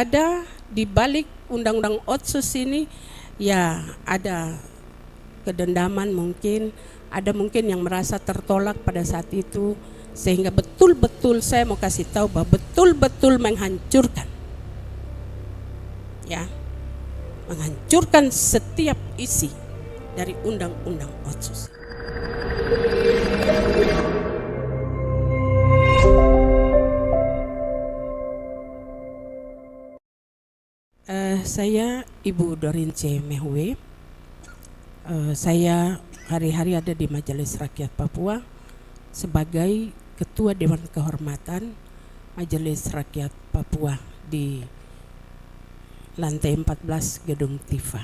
ada di balik undang-undang Otsus ini ya ada kedendaman, mungkin ada mungkin yang merasa tertolak pada saat itu, sehingga betul-betul saya mau kasih tahu bahwa betul-betul menghancurkan, ya, menghancurkan setiap isi dari undang-undang Otsus. Saya Ibu Dorince Mehue. Saya hari-hari ada di Majelis Rakyat Papua sebagai Ketua Dewan Kehormatan Majelis Rakyat Papua di lantai 14 Gedung Tifa.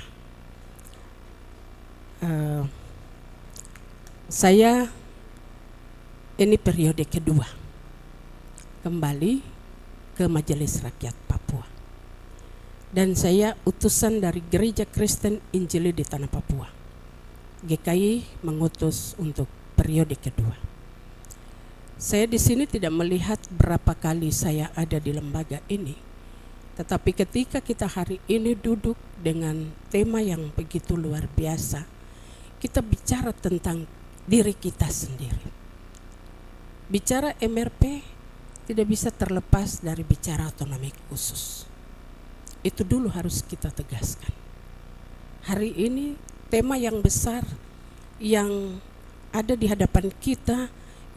Saya ini periode kedua kembali ke Majelis Rakyat Papua, dan saya utusan dari Gereja Kristen Injili di Tanah Papua. GKI mengutus untuk periode kedua. Saya di sini tidak melihat berapa kali saya ada di lembaga ini, tetapi ketika kita hari ini duduk dengan tema yang begitu luar biasa, kita bicara tentang diri kita sendiri. Bicara MRP tidak bisa terlepas dari bicara otonomi khusus. Itu dulu harus kita tegaskan. Hari ini tema yang besar yang ada di hadapan kita,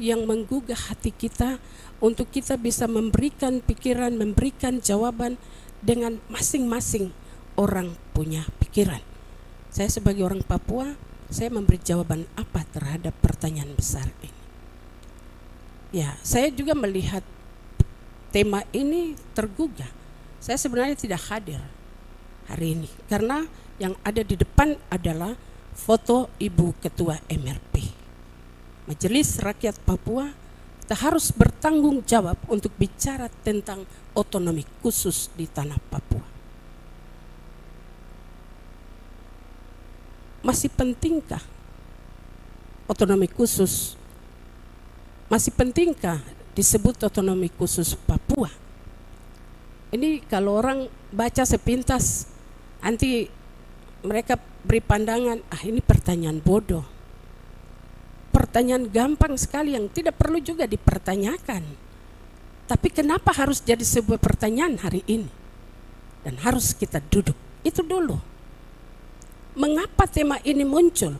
yang menggugah hati kita untuk kita bisa memberikan pikiran, memberikan jawaban dengan masing-masing orang punya pikiran. Saya sebagai orang Papua, saya memberi jawaban apa terhadap pertanyaan besar ini. Ya, saya juga melihat tema ini tergugah. Saya sebenarnya tidak hadir hari ini karena yang ada di depan adalah foto Ibu Ketua MRP. Majelis Rakyat Papua, kita harus bertanggung jawab untuk bicara tentang otonomi khusus di tanah Papua. Masih pentingkah otonomi khusus? Masih pentingkah disebut otonomi khusus Papua? Ini kalau orang baca sepintas, nanti mereka beri pandangan, ini pertanyaan bodoh. Pertanyaan gampang sekali yang tidak perlu juga dipertanyakan. Tapi kenapa harus jadi sebuah pertanyaan hari ini? Dan harus kita duduk, itu dulu. Mengapa tema ini muncul?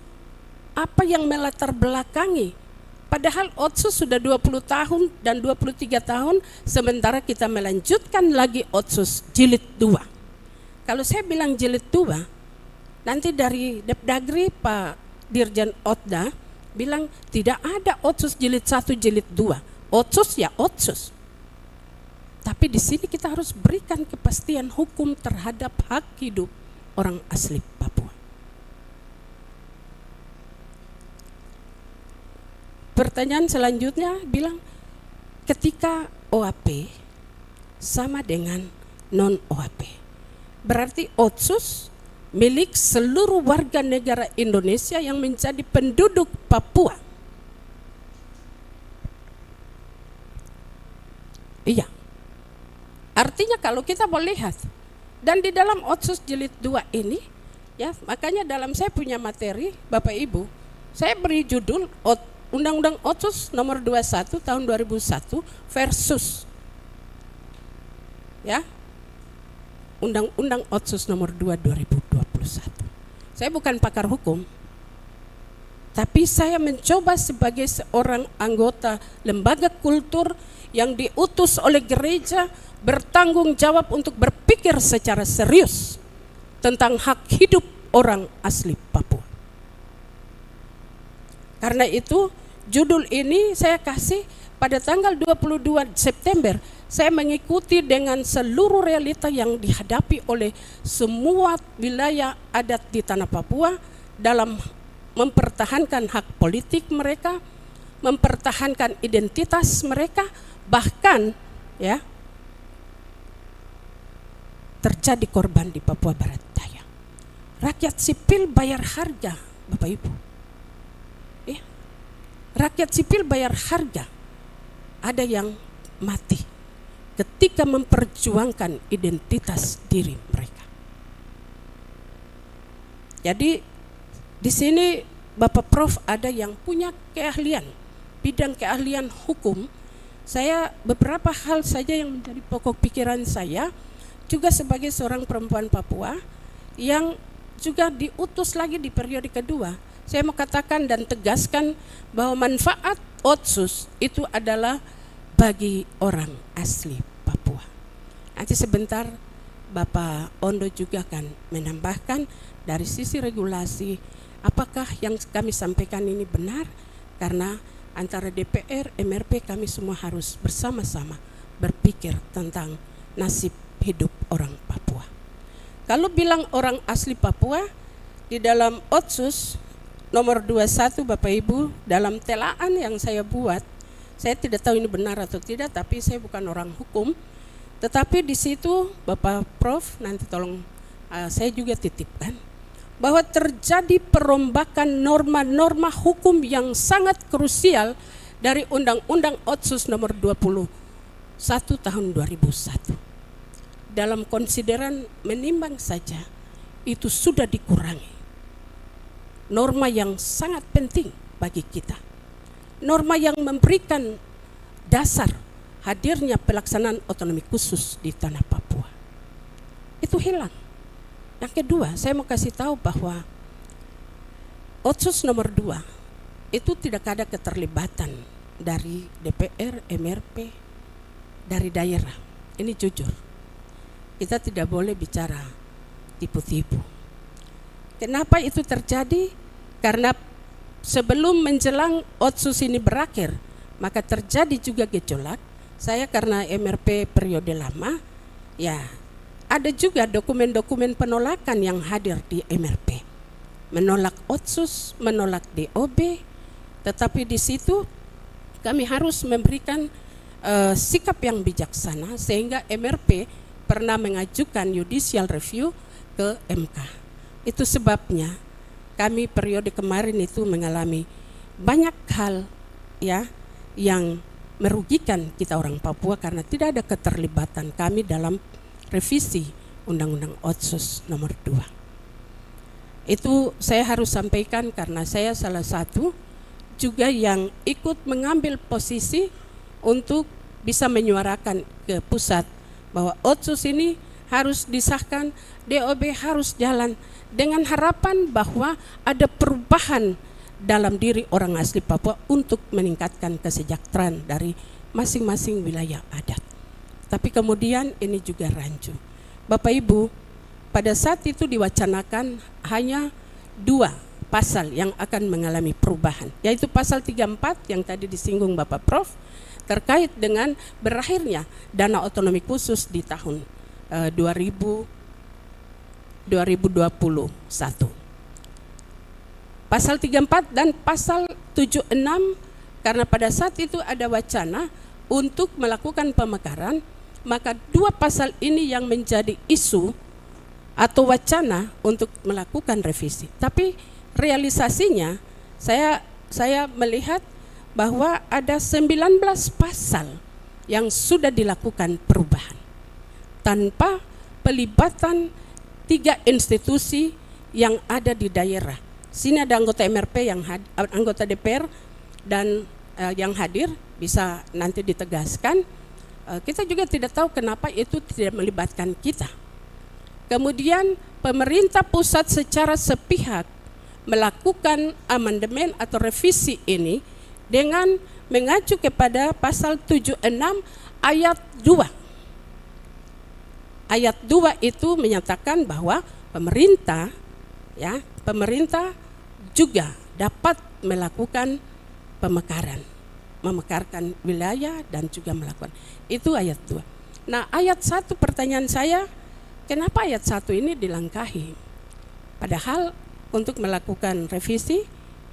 Apa yang melatar belakangi? Padahal Otsus sudah 20 tahun dan 23 tahun, sementara kita melanjutkan lagi Otsus jilid 2. Kalau saya bilang jilid 2, nanti dari Depdagri Pak Dirjen Otda bilang tidak ada Otsus jilid 1, jilid 2. Otsus ya Otsus. Tapi di sini kita harus berikan kepastian hukum terhadap hak hidup orang asli Papua. Pertanyaan selanjutnya bilang ketika OAP sama dengan non OAP, berarti Otsus milik seluruh warga negara Indonesia yang menjadi penduduk Papua. Iya. Artinya kalau kita mau lihat, dan di dalam Otsus jilid 2 ini, ya, makanya dalam saya punya materi Bapak Ibu, saya beri judul Undang-Undang Otsus nomor 21 tahun 2001 versus, ya, Undang-Undang Otsus nomor 2 2021. Saya bukan pakar hukum, tapi saya mencoba sebagai seorang anggota lembaga kultur yang diutus oleh gereja bertanggung jawab untuk berpikir secara serius tentang hak hidup orang asli Papua. Karena itu judul ini saya kasih pada tanggal 22 September. Saya mengikuti dengan seluruh realita yang dihadapi oleh semua wilayah adat di tanah Papua dalam mempertahankan hak politik mereka, mempertahankan identitas mereka, bahkan ya terjadi korban di Papua Barat Daya. Rakyat sipil bayar harga, Bapak Ibu. Ya. Rakyat sipil bayar harga. Ada yang mati. Ketika ketika memperjuangkan identitas diri mereka. Jadi di sini Bapak Prof ada yang punya keahlian, bidang keahlian hukum. Saya beberapa hal saja yang menjadi pokok pikiran saya, juga sebagai seorang perempuan Papua yang juga diutus lagi di periode kedua. Saya mau katakan dan tegaskan bahwa manfaat Otsus itu adalah bagi orang asli Papua. Nanti sebentar Bapak Ondo juga akan menambahkan dari sisi regulasi apakah yang kami sampaikan ini benar, karena antara DPR, MRP kami semua harus bersama-sama berpikir tentang nasib hidup orang Papua. Kalau bilang orang asli Papua, di dalam Otsus nomor 21 Bapak Ibu, dalam telaan yang saya buat, saya tidak tahu ini benar atau tidak, tapi saya bukan orang hukum, tetapi di situ Bapak Prof nanti tolong saya juga titipkan bahwa terjadi perombakan norma-norma hukum yang sangat krusial dari Undang-Undang Otsus nomor 21 tahun 2001. Dalam konsideran menimbang saja itu sudah dikurangi. Norma yang sangat penting bagi kita. Norma yang memberikan dasar hadirnya pelaksanaan otonomi khusus di tanah Papua. Itu hilang. Yang kedua, saya mau kasih tahu bahwa Otsus nomor 2 itu tidak ada keterlibatan dari DPR, MRP, dari daerah. Ini jujur. Kita tidak boleh bicara tipu-tipu. Kenapa itu terjadi? Karena sebelum menjelang Otsus ini berakhir, maka terjadi juga gejolak. Saya karena MRP periode lama, ya ada juga dokumen-dokumen penolakan yang hadir di MRP. Menolak Otsus, menolak DOB, tetapi di situ kami harus memberikan sikap yang bijaksana sehingga MRP pernah mengajukan judicial review ke MK. Itu sebabnya kami periode kemarin itu mengalami banyak hal ya yang merugikan kita orang Papua karena tidak ada keterlibatan kami dalam revisi Undang-Undang Otsus nomor 2. Itu saya harus sampaikan karena saya salah satu juga yang ikut mengambil posisi untuk bisa menyuarakan ke pusat bahwa Otsus ini harus disahkan, DOB harus jalan dengan harapan bahwa ada perubahan dalam diri orang asli Papua untuk meningkatkan kesejahteraan dari masing-masing wilayah adat. Tapi kemudian ini juga rancu. Bapak Ibu, pada saat itu diwacanakan hanya 2 pasal yang akan mengalami perubahan, yaitu pasal 34 yang tadi disinggung Bapak Prof terkait dengan berakhirnya dana otonomi khusus di tahun 2021. Pasal 34 dan pasal 76 karena pada saat itu ada wacana untuk melakukan pemekaran, maka 2 pasal ini yang menjadi isu atau wacana untuk melakukan revisi. Tapi realisasinya saya melihat bahwa ada 19 pasal yang sudah dilakukan perubahan tanpa pelibatan 3 institusi yang ada di daerah. Sini ada anggota MRP yang anggota DPR dan yang hadir bisa nanti ditegaskan. Kita juga tidak tahu kenapa itu tidak melibatkan kita. Kemudian pemerintah pusat secara sepihak melakukan amandemen atau revisi ini dengan mengacu kepada pasal 76 ayat 2. Ayat 2 itu menyatakan bahwa pemerintah juga dapat melakukan pemekaran, memekarkan wilayah dan juga melakukan. Itu ayat 2. Nah, ayat 1 pertanyaan saya, kenapa ayat 1 ini dilangkahi? Padahal untuk melakukan revisi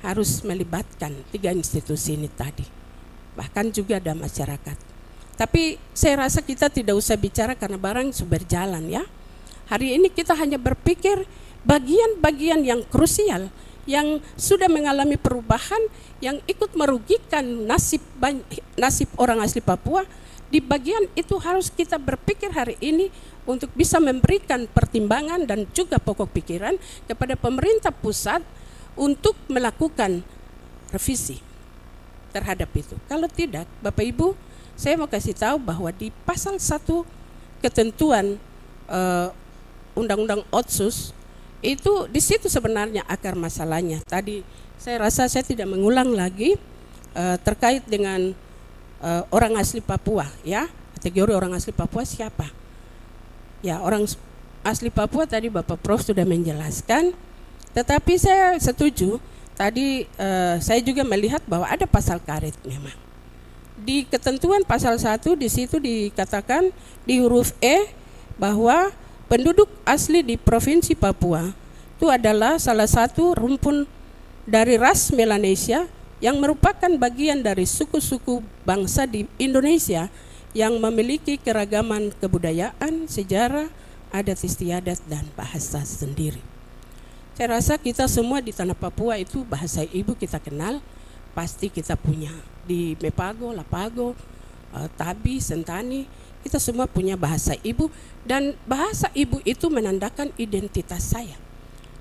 harus melibatkan 3 institusi ini tadi. Bahkan juga ada masyarakat. Tapi saya rasa kita tidak usah bicara karena barang sudah berjalan ya. Hari ini kita hanya berpikir bagian-bagian yang krusial yang sudah mengalami perubahan yang ikut merugikan nasib orang asli Papua di bagian itu harus kita berpikir hari ini untuk bisa memberikan pertimbangan dan juga pokok pikiran kepada pemerintah pusat untuk melakukan revisi terhadap itu. Kalau tidak, Bapak Ibu, saya mau kasih tahu bahwa di pasal 1 ketentuan Undang-Undang Otsus itu di situ sebenarnya akar masalahnya. Tadi saya rasa saya tidak mengulang lagi terkait dengan orang asli Papua, ya. Kategori orang asli Papua siapa? Ya, orang asli Papua tadi Bapak Prof sudah menjelaskan. Tetapi saya setuju tadi saya juga melihat bahwa ada pasal karet memang. Di ketentuan pasal 1 di situ dikatakan di huruf E bahwa penduduk asli di Provinsi Papua itu adalah salah satu rumpun dari ras Melanesia yang merupakan bagian dari suku-suku bangsa di Indonesia yang memiliki keragaman kebudayaan, sejarah, adat istiadat, dan bahasa sendiri. Saya rasa kita semua di tanah Papua itu bahasa ibu kita kenal, pasti kita punya. Di Mepago, Lapago, Tabi, Sentani, kita semua punya bahasa ibu, dan bahasa ibu itu menandakan identitas saya.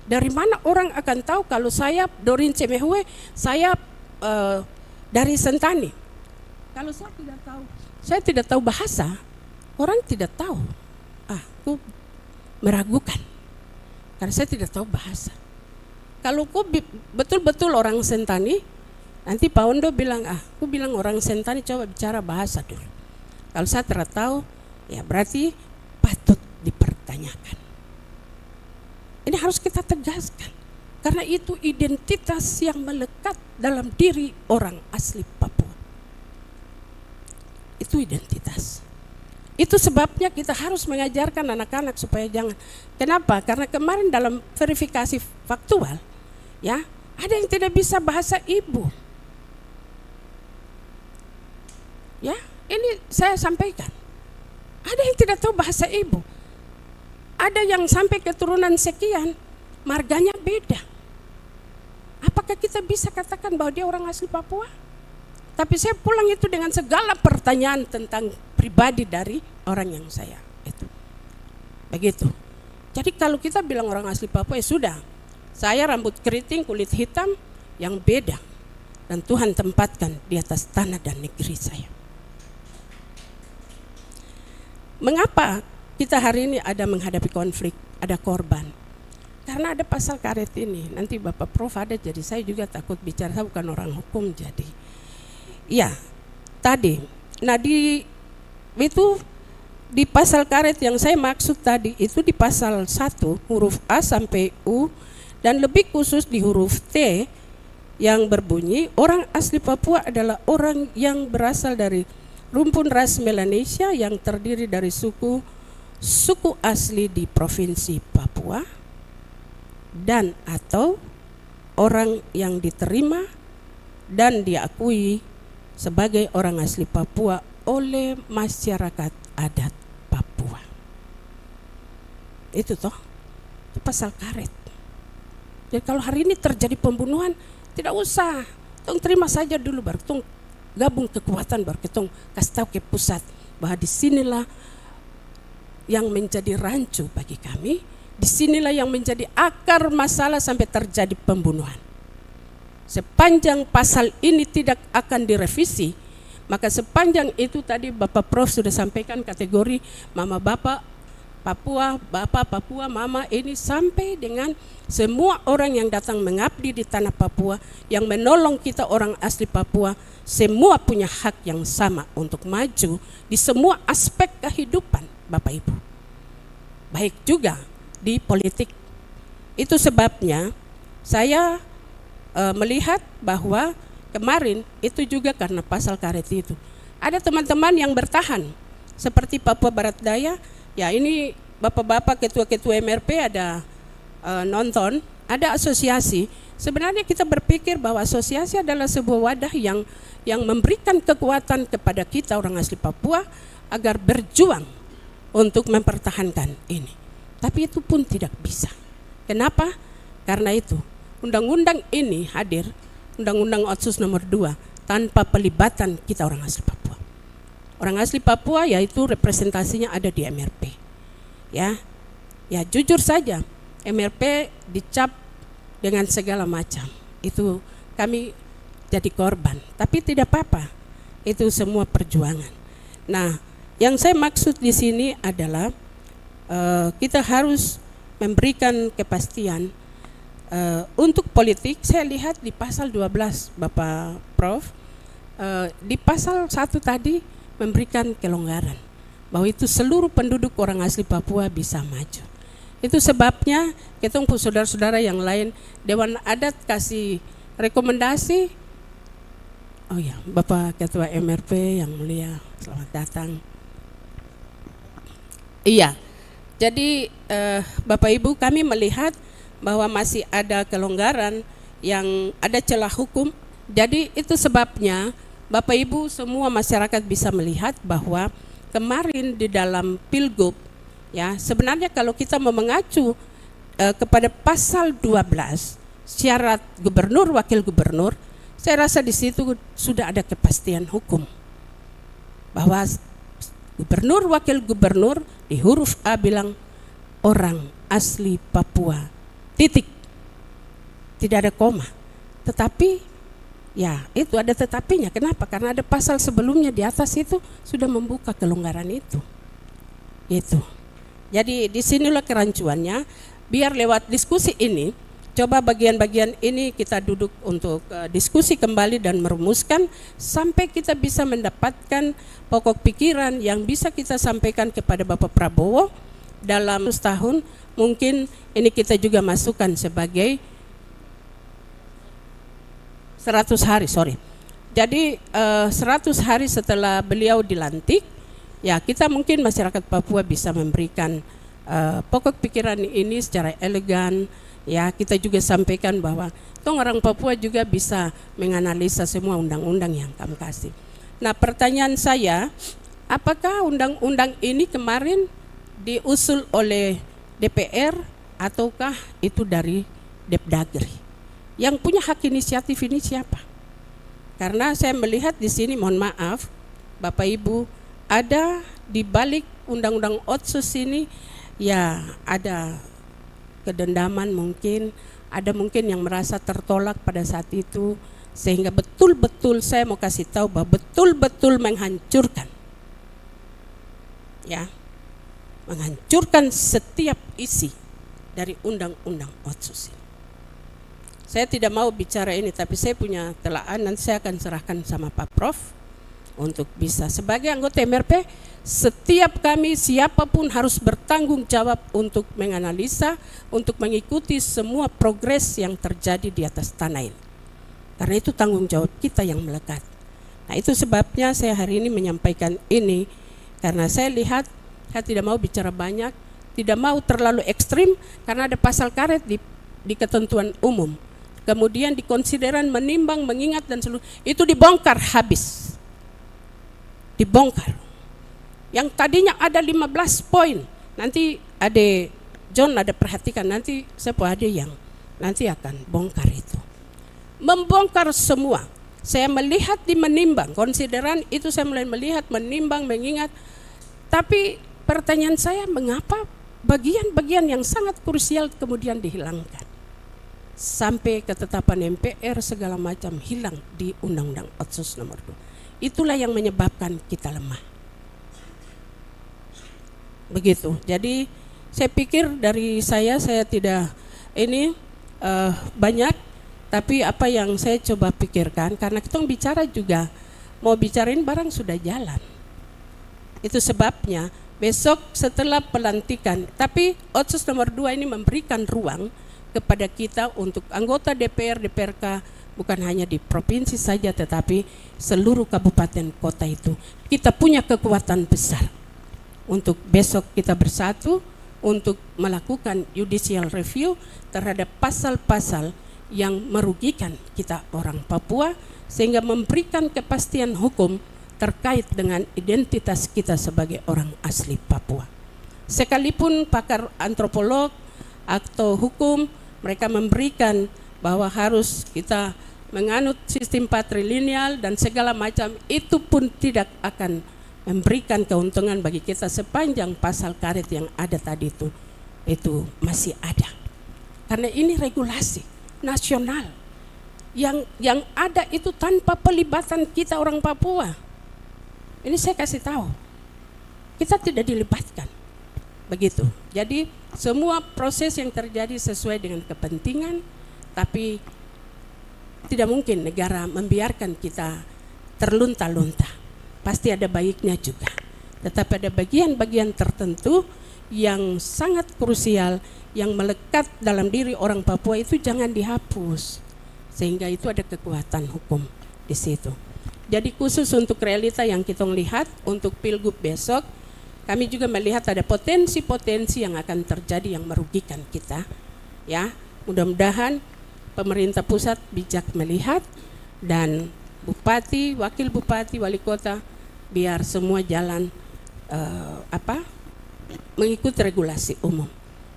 Dari mana orang akan tahu kalau saya Dorin Cemehue, saya dari Sentani? Kalau saya tidak tahu bahasa, orang tidak tahu. Aku meragukan karena saya tidak tahu bahasa. Kalau aku betul-betul orang Sentani, nanti Pak Ondo bilang, aku bilang orang Sentani, coba bicara bahasa dulu. Kalau saya tidak tahu, ya berarti patut dipertanyakan. Ini harus kita tegaskan, karena itu identitas yang melekat dalam diri orang asli Papua. Itu identitas. Itu sebabnya kita harus mengajarkan anak-anak supaya jangan. Kenapa? Karena kemarin dalam verifikasi faktual, ya, ada yang tidak bisa bahasa ibu. Ya, ini saya sampaikan. Ada yang tidak tahu bahasa ibu. Ada yang sampai keturunan sekian, marganya beda. Apakah kita bisa katakan bahwa dia orang asli Papua? Tapi saya pulang itu dengan segala pertanyaan tentang pribadi dari orang yang saya itu. Begitu. Jadi kalau kita bilang orang asli Papua, ya sudah. Saya rambut keriting, kulit hitam yang beda. Dan Tuhan tempatkan di atas tanah dan negeri saya. Mengapa kita hari ini ada menghadapi konflik, ada korban? Karena ada pasal karet ini. Nanti Bapak Prof ada, jadi saya juga takut bicara, saya bukan orang hukum jadi. Ya, tadi. Nah itu di pasal karet yang saya maksud tadi itu di pasal 1 huruf A sampai U, dan lebih khusus di huruf T yang berbunyi orang asli Papua adalah orang yang berasal dari rumpun ras Melanesia yang terdiri dari suku asli di Provinsi Papua dan atau orang yang diterima dan diakui sebagai orang asli Papua oleh masyarakat adat Papua. Itu toh, itu pasal karet. Jadi kalau hari ini terjadi pembunuhan, tidak usah, tong terima saja dulu, baru tong gabung kekuatan, baru tong kasih tahu ke pusat bahwa disinilah yang menjadi rancu bagi kami, disinilah yang menjadi akar masalah sampai terjadi pembunuhan. Sepanjang pasal ini tidak akan direvisi, maka sepanjang itu tadi Bapak Prof sudah sampaikan kategori mama bapak Papua, bapak Papua, mama ini sampai dengan semua orang yang datang mengabdi di tanah Papua, yang menolong kita orang asli Papua, semua punya hak yang sama untuk maju di semua aspek kehidupan Bapak Ibu. Baik juga di politik. Itu sebabnya saya melihat bahwa kemarin itu juga karena pasal karet itu. Ada teman-teman yang bertahan seperti Papua Barat Daya, ya ini bapak-bapak ketua-ketua MRP ada nonton, ada asosiasi. Sebenarnya kita berpikir bahwa asosiasi adalah sebuah wadah yang memberikan kekuatan kepada kita orang asli Papua agar berjuang untuk mempertahankan ini. Tapi itu pun tidak bisa. Kenapa? Karena itu undang-undang ini hadir, Undang-Undang Otsus nomor 2, tanpa pelibatan kita orang asli Papua. orang asli Papua, yaitu representasinya ada di MRP. Ya jujur saja, MRP dicap dengan segala macam. Itu kami jadi korban, tapi tidak apa-apa. Itu semua perjuangan. Nah, yang saya maksud di sini adalah kita harus memberikan kepastian untuk politik. Saya lihat di pasal 12 Bapak Prof, di pasal 1 tadi memberikan kelonggaran bahwa itu seluruh penduduk orang asli Papua bisa maju. Itu sebabnya kita saudara-saudara yang lain, Dewan Adat kasih rekomendasi. Oh ya, Bapak Ketua MRP yang mulia, selamat datang. Iya, jadi Bapak Ibu, kami melihat bahwa masih ada kelonggaran yang ada celah hukum. Jadi itu sebabnya Bapak Ibu semua masyarakat bisa melihat bahwa kemarin di dalam Pilgub, ya sebenarnya kalau kita mau mengacu kepada pasal 12 syarat gubernur wakil gubernur, saya rasa di situ sudah ada kepastian hukum bahwa gubernur wakil gubernur di huruf A bilang orang asli Papua, titik, tidak ada koma. Tetapi ya itu ada tetapinya. Kenapa? Karena ada pasal sebelumnya di atas itu sudah membuka kelonggaran itu. Jadi disinilah kerancuannya. Biar lewat diskusi ini, coba bagian-bagian ini kita duduk untuk diskusi kembali dan merumuskan sampai kita bisa mendapatkan pokok pikiran yang bisa kita sampaikan kepada Bapak Prabowo dalam setahun. Mungkin ini kita juga masukkan sebagai 100 hari, Jadi 100 hari setelah beliau dilantik, ya kita mungkin masyarakat Papua bisa memberikan pokok pikiran ini secara elegan. Ya kita juga sampaikan bahwa orang Papua juga bisa menganalisa semua undang-undang yang kami kasih. Nah, pertanyaan saya, apakah undang-undang ini kemarin diusul oleh DPR ataukah itu dari Depdagri? Yang punya hak inisiatif ini siapa? Karena saya melihat di sini, mohon maaf Bapak Ibu, ada di balik undang-undang Otsus ini ya ada kedendaman, mungkin ada yang merasa tertolak pada saat itu, sehingga betul-betul saya mau kasih tahu bahwa betul-betul menghancurkan, ya, menghancurkan setiap isi dari undang-undang Otsus ini. Saya tidak mau bicara ini, tapi saya punya telaan, nanti saya akan serahkan sama Pak Prof untuk bisa sebagai anggota MRP. Setiap kami siapapun harus bertanggung jawab untuk menganalisa, untuk mengikuti semua progres yang terjadi di atas tanah ini. Karena itu tanggung jawab kita yang melekat. Nah, itu sebabnya saya hari ini menyampaikan ini, karena saya lihat saya tidak mau bicara banyak, tidak mau terlalu ekstrim, karena ada pasal karet di ketentuan umum. Kemudian dikonsideran menimbang, mengingat dan seluruh itu dibongkar habis. Dibongkar. Yang tadinya ada 15 poin, nanti ada John ada perhatikan, nanti saya ada yang nanti akan bongkar itu. Membongkar semua. Saya melihat di menimbang, konsideran itu saya mulai melihat, menimbang, mengingat. Tapi pertanyaan saya, mengapa bagian-bagian yang sangat krusial kemudian dihilangkan? Sampai ketetapan MPR segala macam hilang di Undang-Undang Otsus nomor 2. Itulah yang menyebabkan kita lemah. Begitu. Jadi saya pikir dari saya tidak ini banyak, tapi apa yang saya coba pikirkan, karena kita bicara juga mau bicarain barang sudah jalan. Itu sebabnya besok setelah pelantikan, tapi Otsus nomor 2 ini memberikan ruang kepada kita untuk anggota DPR, DPRK, bukan hanya di provinsi saja, tetapi seluruh kabupaten kota itu. Kita punya kekuatan besar untuk besok kita bersatu untuk melakukan judicial review terhadap pasal-pasal yang merugikan kita orang Papua, sehingga memberikan kepastian hukum terkait dengan identitas kita sebagai orang asli Papua. Sekalipun pakar antropolog atau hukum mereka memberikan bahwa harus kita menganut sistem patrilineal dan segala macam, itu pun tidak akan memberikan keuntungan bagi kita sepanjang pasal karet yang ada tadi itu masih ada. Karena ini regulasi nasional yang ada itu tanpa pelibatan kita orang Papua. Ini saya kasih tahu, kita tidak dilibatkan begitu. Jadi semua proses yang terjadi sesuai dengan kepentingan, tapi tidak mungkin negara membiarkan kita terlunta-lunta. Pasti ada baiknya juga, tetapi ada bagian-bagian tertentu yang sangat krusial yang melekat dalam diri orang Papua itu jangan dihapus, sehingga itu ada kekuatan hukum di situ. Jadi khusus untuk realita yang kita lihat untuk Pilgub besok, kami juga melihat ada potensi-potensi yang akan terjadi yang merugikan kita. Ya, mudah-mudahan pemerintah pusat bijak melihat dan bupati, wakil bupati, wali kota biar semua jalan mengikuti regulasi umum.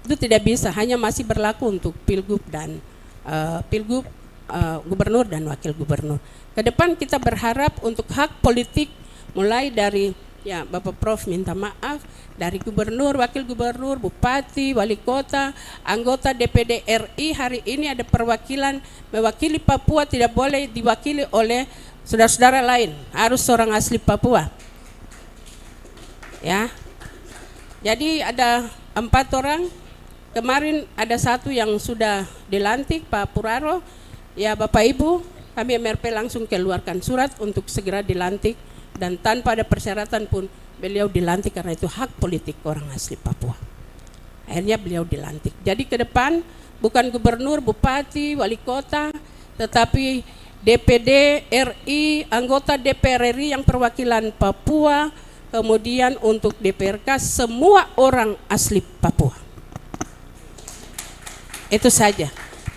Itu tidak bisa hanya masih berlaku untuk Pilgub dan gubernur dan wakil gubernur. Ke depan kita berharap untuk hak politik mulai dari Bapak Prof minta maaf dari gubernur, wakil gubernur, bupati, wali kota, anggota DPD RI hari ini ada perwakilan mewakili Papua tidak boleh diwakili oleh saudara-saudara lain, harus seorang asli Papua. Ya. Jadi ada 4 orang. Kemarin ada 1 yang sudah dilantik, Pak Puraro. Ya Bapak Ibu, kami MRP langsung keluarkan surat untuk segera dilantik dan tanpa ada persyaratan pun beliau dilantik karena itu hak politik orang asli Papua. Akhirnya beliau dilantik. Jadi ke depan bukan gubernur, bupati, wali kota, tetapi DPD RI, anggota DPR RI yang perwakilan Papua, kemudian untuk DPRK semua orang asli Papua. Itu saja.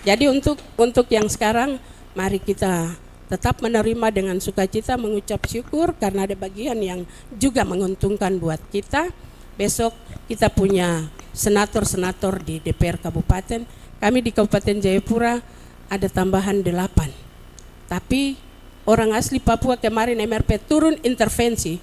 Jadi untuk yang sekarang mari kita tetap menerima dengan sukacita, mengucap syukur karena ada bagian yang juga menguntungkan buat kita. Besok kita punya senator-senator di DPR Kabupaten. Kami di Kabupaten Jayapura ada tambahan 8. Tapi orang asli Papua kemarin MRP turun intervensi.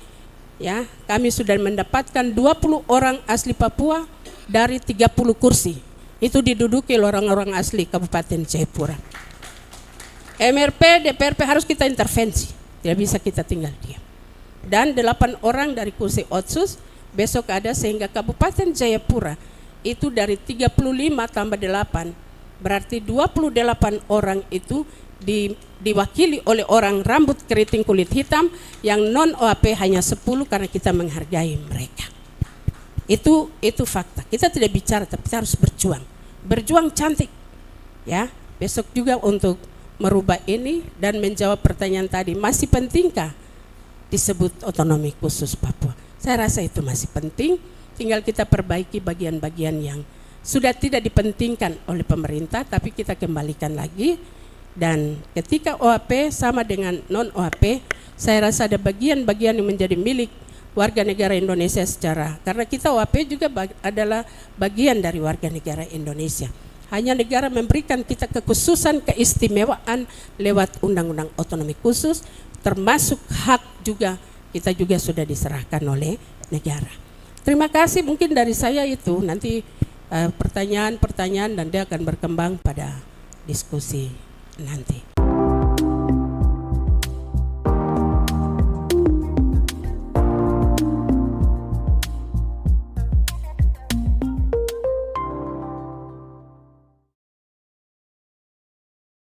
Ya, kami sudah mendapatkan 20 orang asli Papua dari 30 kursi. Itu diduduki oleh orang-orang asli Kabupaten Jayapura. MRP, DPRP harus kita intervensi, tidak bisa kita tinggal diam. Dan 8 orang dari kursi Otsus besok ada sehingga Kabupaten Jayapura itu dari 35 tambah 8, berarti 28 orang itu diwakili oleh orang rambut keriting kulit hitam yang non OAP hanya 10 karena kita menghargai mereka. Itu fakta. Kita tidak bicara tapi kita harus berjuang cantik. Ya, besok juga untuk merubah ini dan menjawab pertanyaan tadi, masih pentingkah disebut otonomi khusus Papua? Saya rasa itu masih penting, tinggal kita perbaiki bagian-bagian yang sudah tidak dipentingkan oleh pemerintah tapi kita kembalikan lagi. Dan ketika OAP sama dengan non OAP, saya rasa ada bagian-bagian yang menjadi milik warga negara Indonesia karena kita OAP juga adalah bagian dari warga negara Indonesia. Hanya negara memberikan kita kekhususan, keistimewaan lewat undang-undang otonomi khusus, termasuk hak juga kita juga sudah diserahkan oleh negara. Terima kasih, mungkin dari saya itu nanti pertanyaan-pertanyaan dan dia akan berkembang pada diskusi nanti.